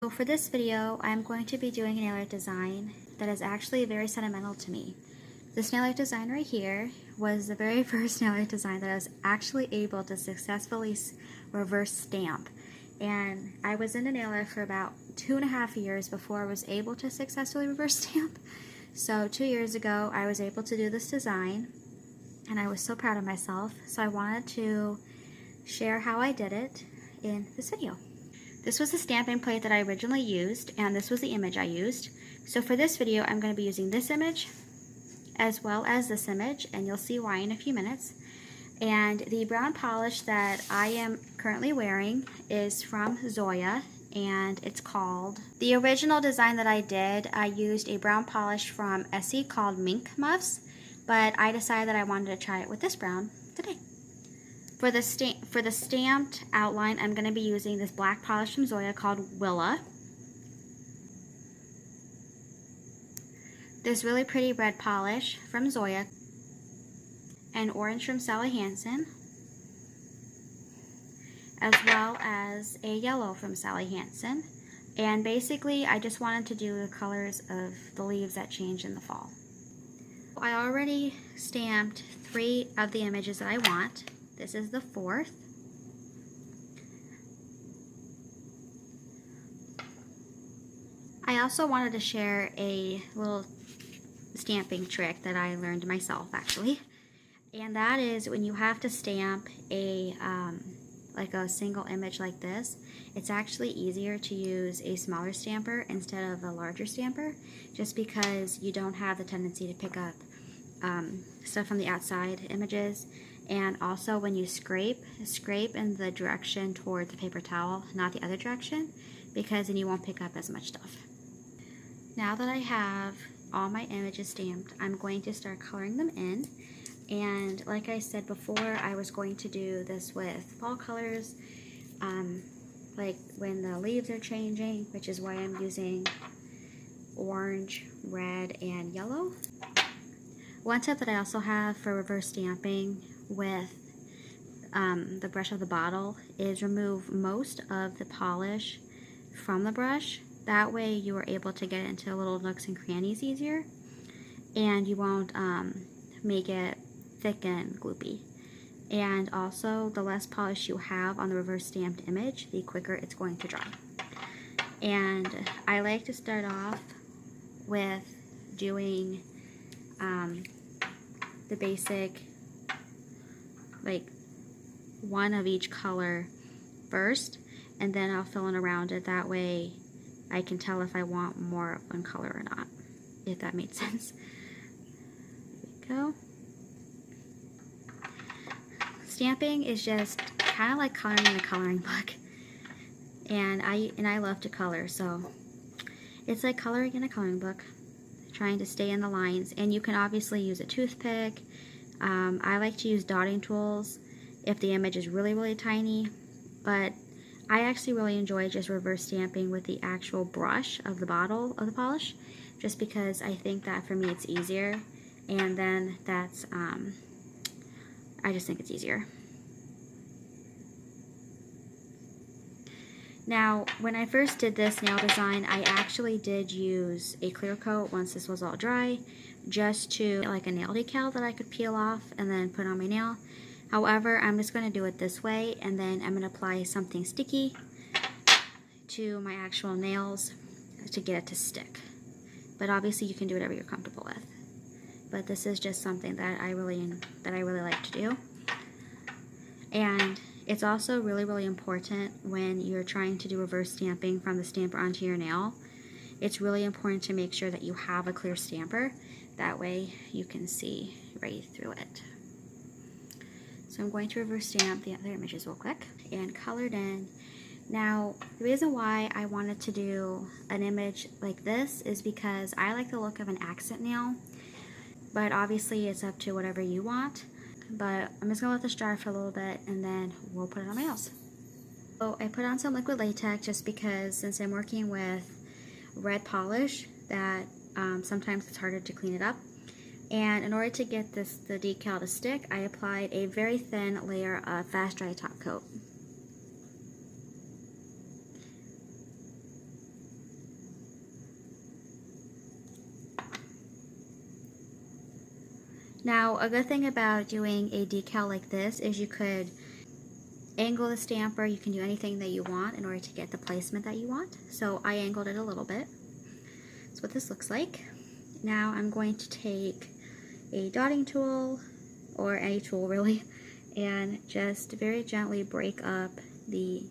So for this video, I'm going to be doing a nail art design that is actually very sentimental to me. This nail art design right here was the very first nail art design that I was actually able to successfully reverse stamp. And I was into nail art for about 2.5 years before I was able to successfully reverse stamp. So 2 years ago, I was able to do this design, and I was so proud of myself. So I wanted to share how I did it in this video. This was the stamping plate that I originally used, and this was the image I used. So for this video, I'm going to be using this image as well as this image, and you'll see why in a few minutes. And the brown polish that I am currently wearing is from Zoya, and it's called... The original design that I did, I used a brown polish from Essie called Mink Muffs, but I decided that I wanted to try it with this brown today. For the stamped outline, I'm going to be using this black polish from Zoya called Willa. This really pretty red polish from Zoya. And orange from Sally Hansen. As well as a yellow from Sally Hansen. And basically, I just wanted to do the colors of the leaves that change in the fall. I already stamped 3 of the images that I want. This is the 4th. I also wanted to share a little stamping trick that I learned myself actually. And that is when you have to stamp a like a single image like this, it's actually easier to use a smaller stamper instead of a larger stamper, just because you don't have the tendency to pick up stuff from the outside images. And also when you scrape in the direction toward the paper towel, not the other direction, because then you won't pick up as much stuff. Now that I have all my images stamped, I'm going to start coloring them in. And like I said before, I was going to do this with fall colors, like when the leaves are changing, which is why I'm using orange, red, and yellow. One tip that I also have for reverse stamping with the brush of the bottle is remove most of the polish from the brush. That way you are able to get into little nooks and crannies easier, and you won't make it thick and gloopy. And also, the less polish you have on the reverse stamped image, the quicker it's going to dry. And I like to start off with doing the basic, like one of each color first, and then I'll fill in around it. That way I can tell if I want more of one color or not, if that made sense. There we go. Stamping is just kind of like coloring in a coloring book, and I love to color, so it's like coloring in a coloring book, trying to stay in the lines. And you can obviously use a toothpick. I like to use dotting tools if the image is really tiny, but I actually really enjoy just reverse stamping with the actual brush of the bottle of the polish, just because I think that for me it's easier, and then that's I just think it's easier. Now, when I first did this nail design, I actually did use a clear coat once this was all dry, just to like a nail decal that I could peel off and then put on my nail. However, I'm just going to do it this way, and then I'm going to apply something sticky to my actual nails to get it to stick. But obviously you can do whatever you're comfortable with. But this is just something that I really like to do. And it's also really important when you're trying to do reverse stamping from the stamper onto your nail. It's really important to make sure that you have a clear stamper. That way you can see right through it. So I'm going to reverse stamp the other images real quick and color it in. Now, the reason why I wanted to do an image like this is because I like the look of an accent nail, but obviously it's up to whatever you want. But I'm just going to let this dry for a little bit, and then we'll put it on my nails. So I put on some liquid latex just because since I'm working with red polish, that sometimes it's harder to clean it up. And in order to get the decal to stick, I applied a very thin layer of fast dry top coat. Now, a good thing about doing a decal like this is you could angle the stamper. You can do anything that you want in order to get the placement that you want. So I angled it a little bit. That's what this looks like. Now I'm going to take a dotting tool, or any tool really, and just very gently break up the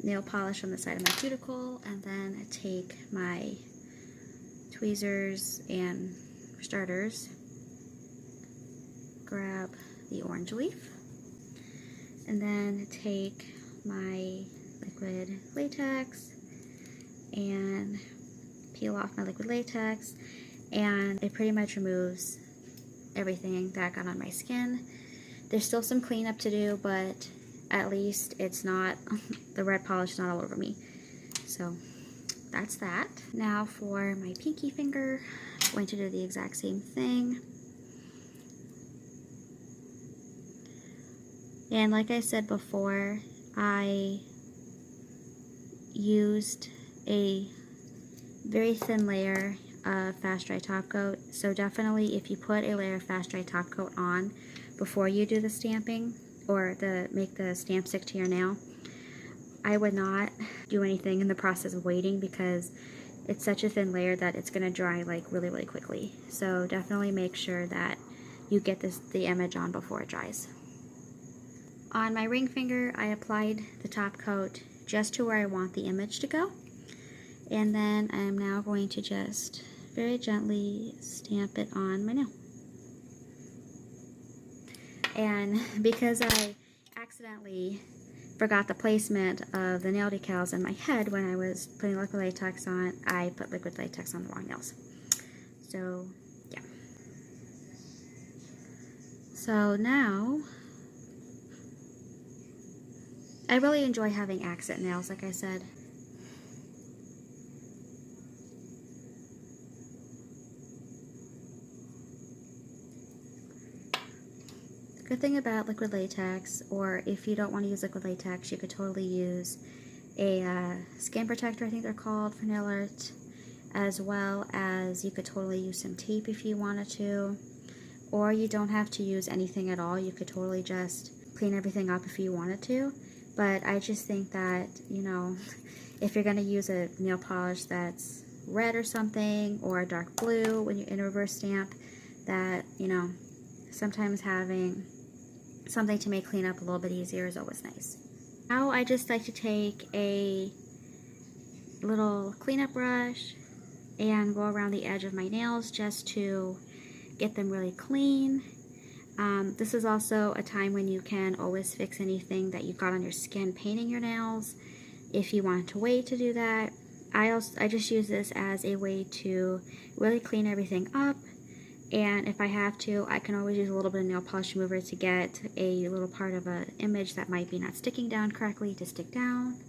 nail polish on the side of my cuticle, and then take my tweezers and starters, grab the orange leaf, and then take my liquid latex and peel off my liquid latex, and it pretty much removes everything that got on my skin. There's still some cleanup to do, but at least it's not, the red polish is not all over me. So that's that. Now for my pinky finger, I'm going to do the exact same thing. And like I said before, I used a very thin layer of fast dry top coat. So definitely if you put a layer of fast dry top coat on before you do the stamping, or make the stamp stick to your nail, I would not do anything in the process of waiting, because it's such a thin layer that it's going to dry like really quickly. So definitely make sure that you get the image on before it dries. On my ring finger, I applied the top coat just to where I want the image to go, and then I'm now going to just very gently stamp it on my nail. And because I accidentally forgot the placement of the nail decals in my head when I was putting liquid latex on, I put liquid latex on the wrong nails. So yeah. So now, I really enjoy having accent nails, like I said. Good thing about liquid latex, or if you don't want to use liquid latex, you could totally use a skin protector, I think they're called, for nail art, as well as you could totally use some tape if you wanted to, or you don't have to use anything at all. You could totally just clean everything up if you wanted to. But I just think that, you know, if you're going to use a nail polish that's red or something, or a dark blue when you're in a reverse stamp, that, you know, sometimes having something to make cleanup a little bit easier is always nice. Now I just like to take a little cleanup brush and go around the edge of my nails just to get them really clean. This is also a time when you can always fix anything that you got on your skin painting your nails, if you want to wait to do that. I just use this as a way to really clean everything up. And if I have to, I can always use a little bit of nail polish remover to get a little part of an image that might be not sticking down correctly to stick down.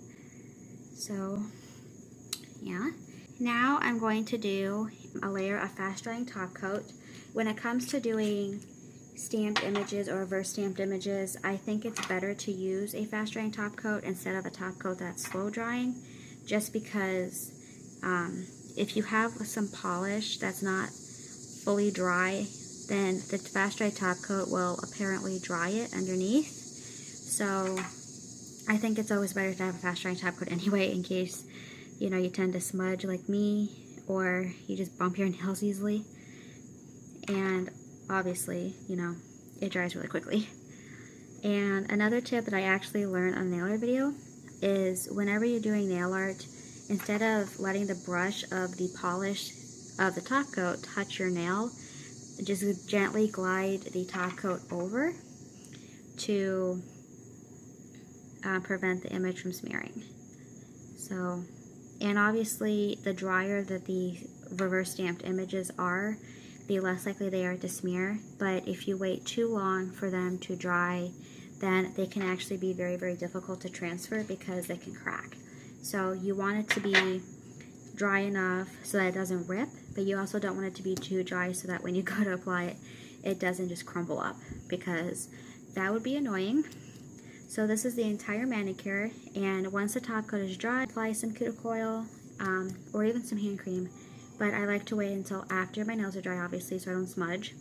So, yeah. Now I'm going to do a layer of fast drying top coat. When it comes to doing stamped images or reverse stamped images, I think it's better to use a fast drying top coat instead of a top coat that's slow drying, just because if you have some polish that's not fully dry, then the fast dry top coat will apparently dry it underneath. So I think it's always better to have a fast drying top coat anyway, in case, you know, you tend to smudge like me, or you just bump your nails easily. And obviously, you know, it dries really quickly. And another tip that I actually learned on a nail art video is, whenever you're doing nail art, instead of letting the brush of the polish of the top coat touch your nail, just gently glide the top coat over to prevent the image from smearing. So, and obviously the drier that the reverse stamped images are, the less likely they are to smear. But if you wait too long for them to dry, then they can actually be very difficult to transfer, because they can crack. So you want it to be dry enough so that it doesn't rip, but you also don't want it to be too dry so that when you go to apply it, it doesn't just crumble up, because that would be annoying. So this is the entire manicure, and once the top coat is dry, apply some cuticle oil or even some hand cream, but I like to wait until after my nails are dry, obviously, so I don't smudge.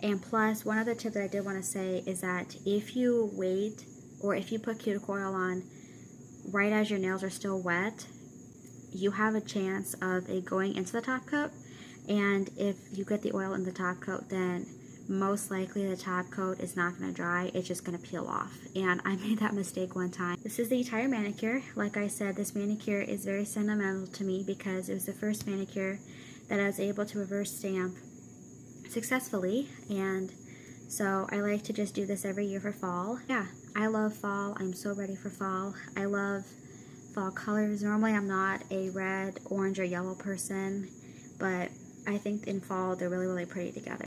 And plus, one other tip that I did want to say is that if you wait, or if you put cuticle oil on right as your nails are still wet, you have a chance of it going into the top coat. And if you get the oil in the top coat, then most likely the top coat is not going to dry. It's just going to peel off. And I made that mistake one time. This is the entire manicure. Like I said, this manicure is very sentimental to me because it was the first manicure that I was able to reverse stamp successfully. And so I like to just do this every year for fall. Yeah, I love fall. I'm so ready for fall. I love fall colors. Normally I'm not a red, orange, or yellow person, but I think in fall they're really, really pretty together.